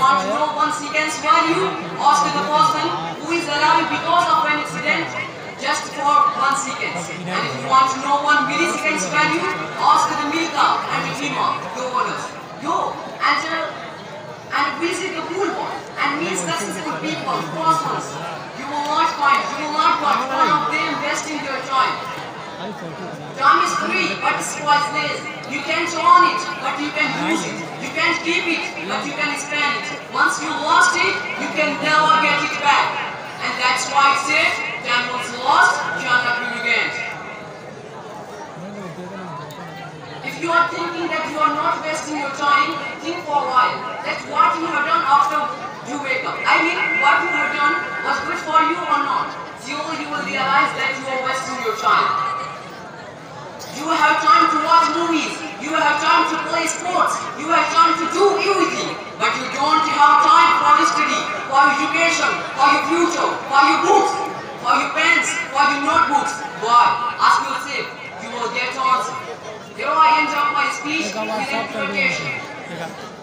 want to know 1 second's value, ask the person who is alive because of an accident just for 1 second. And if you want to know 1 millisecond's value, ask the Milka and the Hima, the owners. Go and visit the pool ball and meet successful people, persons. You will not find one of them wasting your time. Time is free, but it's priceless. You can't own it, but you can use it. You can't keep it, but you can spend it. Once you lost it, you can never get it back. And that's why it said, time once lost, cannot be regained. If you are thinking that you are not wasting your time, think for a while. That's what you have done after you wake up. I mean, what you have done was good for you or not. So you will realize that you are wasting your time. You have time to watch movies, you have time to play sports, you have time to do everything, but you don't have time for study, for education, for your future, for your books, for your pens, for your notebooks. Boy, ask yourself, you will get answer. Here I end up my speech with interpretation.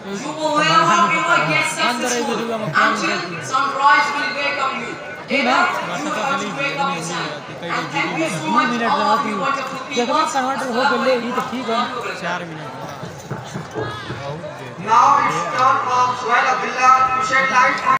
You will never get successful until sunrise will wake up you. Either you have to wake up yourself. And thank you so much all of you wonderful people. Now it's turn of Suhail Abdullah to shed light on